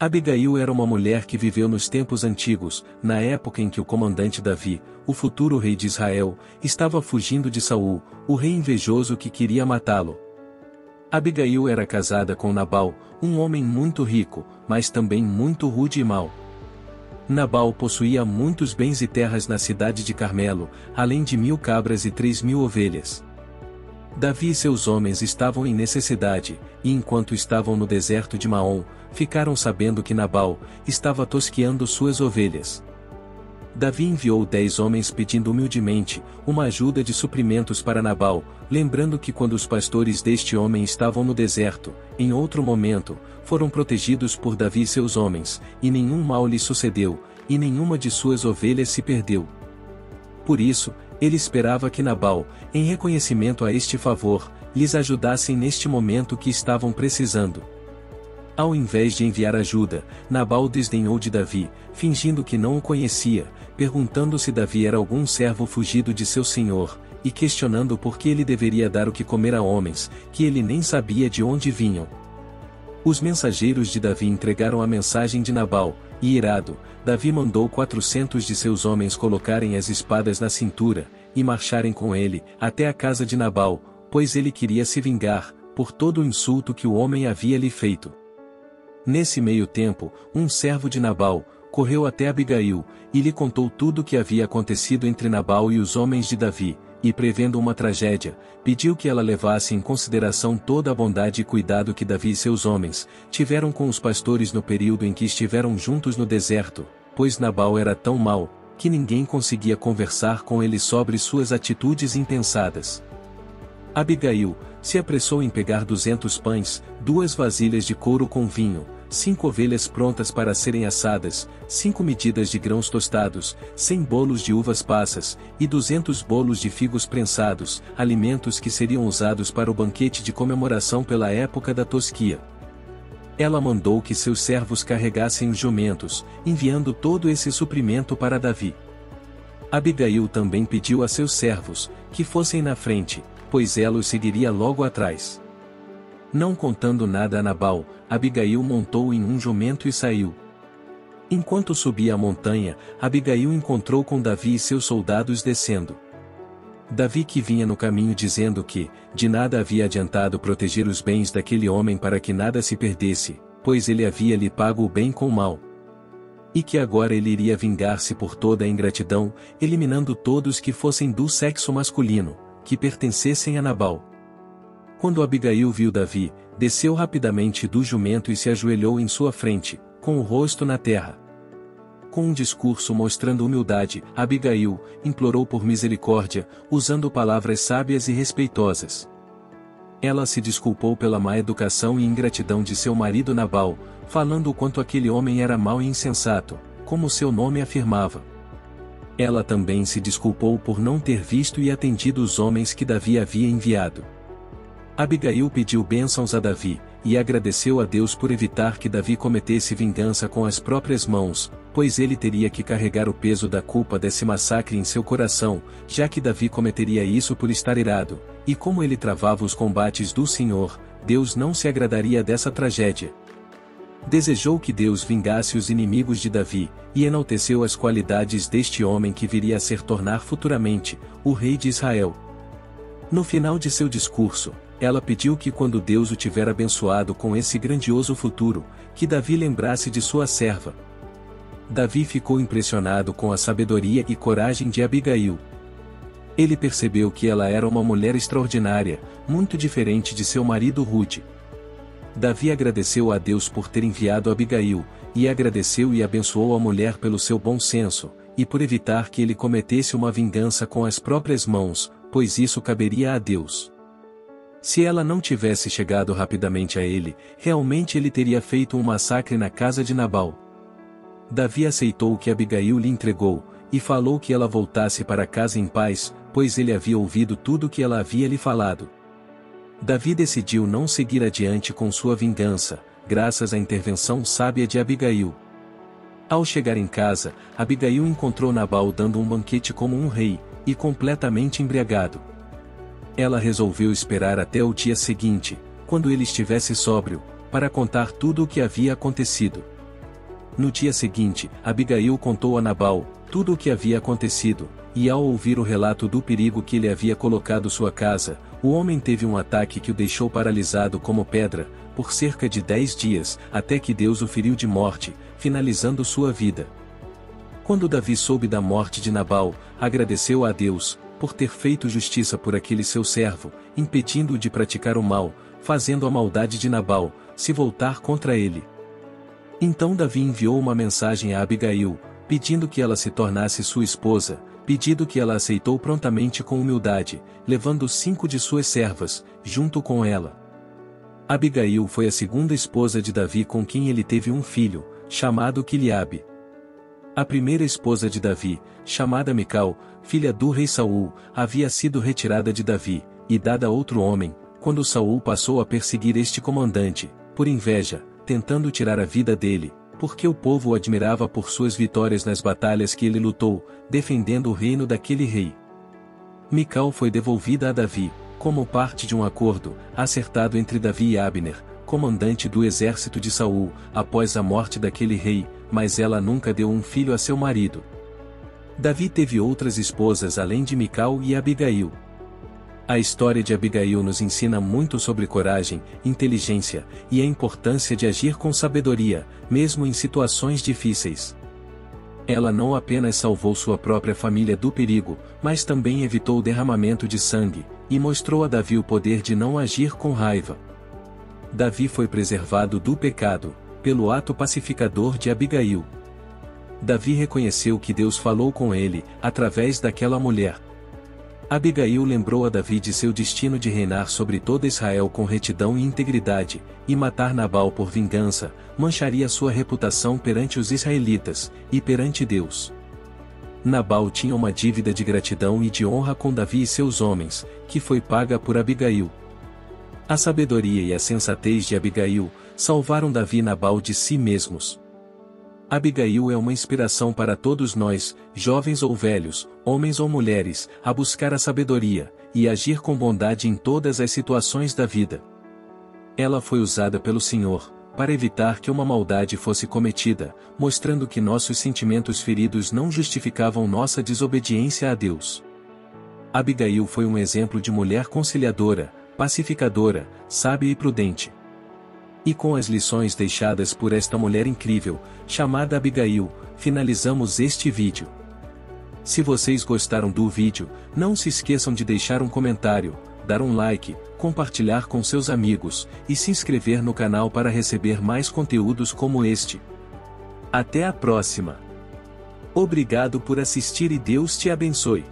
Abigail era uma mulher que viveu nos tempos antigos, na época em que o comandante Davi, o futuro rei de Israel, estava fugindo de Saul, o rei invejoso que queria matá-lo. Abigail era casada com Nabal, um homem muito rico, mas também muito rude e mau. Nabal possuía muitos bens e terras na cidade de Carmelo, além de 1000 cabras e 3000 ovelhas. Davi e seus homens estavam em necessidade, e enquanto estavam no deserto de Maom, ficaram sabendo que Nabal estava tosqueando suas ovelhas. Davi enviou 10 homens pedindo humildemente uma ajuda de suprimentos para Nabal, lembrando que quando os pastores deste homem estavam no deserto, em outro momento, foram protegidos por Davi e seus homens, e nenhum mal lhe sucedeu, e nenhuma de suas ovelhas se perdeu. Por isso, ele esperava que Nabal, em reconhecimento a este favor, lhes ajudassem neste momento que estavam precisando. Ao invés de enviar ajuda, Nabal desdenhou de Davi, fingindo que não o conhecia, perguntando se Davi era algum servo fugido de seu senhor, e questionando por que ele deveria dar o que comer a homens, que ele nem sabia de onde vinham. Os mensageiros de Davi entregaram a mensagem de Nabal, e irado, Davi mandou 400 de seus homens colocarem as espadas na cintura, e marcharem com ele, até a casa de Nabal, pois ele queria se vingar, por todo o insulto que o homem havia lhe feito. Nesse meio tempo, um servo de Nabal, correu até Abigail, e lhe contou tudo o que havia acontecido entre Nabal e os homens de Davi, e prevendo uma tragédia, pediu que ela levasse em consideração toda a bondade e cuidado que Davi e seus homens tiveram com os pastores no período em que estiveram juntos no deserto, pois Nabal era tão mau, que ninguém conseguia conversar com ele sobre suas atitudes impensadas. Abigail se apressou em pegar 200 pães, 2 vasilhas de couro com vinho, 5 ovelhas prontas para serem assadas, 5 medidas de grãos tostados, 100 bolos de uvas passas, e 200 bolos de figos prensados, alimentos que seriam usados para o banquete de comemoração pela época da tosquia. Ela mandou que seus servos carregassem os jumentos, enviando todo esse suprimento para Davi. Abigail também pediu a seus servos, que fossem na frente, pois ela os seguiria logo atrás. Não contando nada a Nabal, Abigail montou em um jumento e saiu. Enquanto subia a montanha, Abigail encontrou com Davi e seus soldados descendo. Davi que vinha no caminho dizendo que, de nada havia adiantado proteger os bens daquele homem para que nada se perdesse, pois ele havia lhe pago o bem com o mal. E que agora ele iria vingar-se por toda a ingratidão, eliminando todos que fossem do sexo masculino, que pertencessem a Nabal. Quando Abigail viu Davi, desceu rapidamente do jumento e se ajoelhou em sua frente, com o rosto na terra. Com um discurso mostrando humildade, Abigail implorou por misericórdia, usando palavras sábias e respeitosas. Ela se desculpou pela má educação e ingratidão de seu marido Nabal, falando o quanto aquele homem era mau e insensato, como seu nome afirmava. Ela também se desculpou por não ter visto e atendido os homens que Davi havia enviado. Abigail pediu bênçãos a Davi, e agradeceu a Deus por evitar que Davi cometesse vingança com as próprias mãos, pois ele teria que carregar o peso da culpa desse massacre em seu coração, já que Davi cometeria isso por estar irado, e como ele travava os combates do Senhor, Deus não se agradaria dessa tragédia. Desejou que Deus vingasse os inimigos de Davi, e enalteceu as qualidades deste homem que viria a se tornar futuramente o rei de Israel. No final de seu discurso, ela pediu que quando Deus o tiver abençoado com esse grandioso futuro, que Davi lembrasse de sua serva. Davi ficou impressionado com a sabedoria e coragem de Abigail. Ele percebeu que ela era uma mulher extraordinária, muito diferente de seu marido rude. Davi agradeceu a Deus por ter enviado Abigail, e agradeceu e abençoou a mulher pelo seu bom senso, e por evitar que ele cometesse uma vingança com as próprias mãos, pois isso caberia a Deus. Se ela não tivesse chegado rapidamente a ele, realmente ele teria feito um massacre na casa de Nabal. Davi aceitou o que Abigail lhe entregou, e falou que ela voltasse para casa em paz, pois ele havia ouvido tudo o que ela havia lhe falado. Davi decidiu não seguir adiante com sua vingança, graças à intervenção sábia de Abigail. Ao chegar em casa, Abigail encontrou Nabal dando um banquete como um rei, e completamente embriagado. Ela resolveu esperar até o dia seguinte, quando ele estivesse sóbrio, para contar tudo o que havia acontecido. No dia seguinte, Abigail contou a Nabal tudo o que havia acontecido, e ao ouvir o relato do perigo que lhe havia colocado sua casa, o homem teve um ataque que o deixou paralisado como pedra, por cerca de 10 dias, até que Deus o feriu de morte, finalizando sua vida. Quando Davi soube da morte de Nabal, agradeceu a Deus, por ter feito justiça por aquele seu servo, impedindo-o de praticar o mal, fazendo a maldade de Nabal se voltar contra ele. Então Davi enviou uma mensagem a Abigail, pedindo que ela se tornasse sua esposa, pedido que ela aceitou prontamente com humildade, levando 5 de suas servas, junto com ela. Abigail foi a segunda esposa de Davi com quem ele teve um filho, chamado Quileabe. A primeira esposa de Davi, chamada Mical, filha do rei Saul, havia sido retirada de Davi, e dada a outro homem, quando Saul passou a perseguir este comandante, por inveja, tentando tirar a vida dele, porque o povo o admirava por suas vitórias nas batalhas que ele lutou, defendendo o reino daquele rei. Mical foi devolvida a Davi, como parte de um acordo, acertado entre Davi e Abner, comandante do exército de Saul, após a morte daquele rei, mas ela nunca deu um filho a seu marido. Davi teve outras esposas além de Mical e Abigail. A história de Abigail nos ensina muito sobre coragem, inteligência, e a importância de agir com sabedoria, mesmo em situações difíceis. Ela não apenas salvou sua própria família do perigo, mas também evitou o derramamento de sangue, e mostrou a Davi o poder de não agir com raiva. Davi foi preservado do pecado, pelo ato pacificador de Abigail. Davi reconheceu que Deus falou com ele, através daquela mulher. Abigail lembrou a Davi de seu destino de reinar sobre todo Israel com retidão e integridade, e matar Nabal por vingança, mancharia sua reputação perante os israelitas, e perante Deus. Nabal tinha uma dívida de gratidão e de honra com Davi e seus homens, que foi paga por Abigail. A sabedoria e a sensatez de Abigail salvaram Davi e Nabal de si mesmos. Abigail é uma inspiração para todos nós, jovens ou velhos, homens ou mulheres, a buscar a sabedoria, e agir com bondade em todas as situações da vida. Ela foi usada pelo Senhor, para evitar que uma maldade fosse cometida, mostrando que nossos sentimentos feridos não justificavam nossa desobediência a Deus. Abigail foi um exemplo de mulher conciliadora, pacificadora, sábia e prudente. E com as lições deixadas por esta mulher incrível, chamada Abigail, finalizamos este vídeo. Se vocês gostaram do vídeo, não se esqueçam de deixar um comentário, dar um like, compartilhar com seus amigos, e se inscrever no canal para receber mais conteúdos como este. Até a próxima! Obrigado por assistir e Deus te abençoe.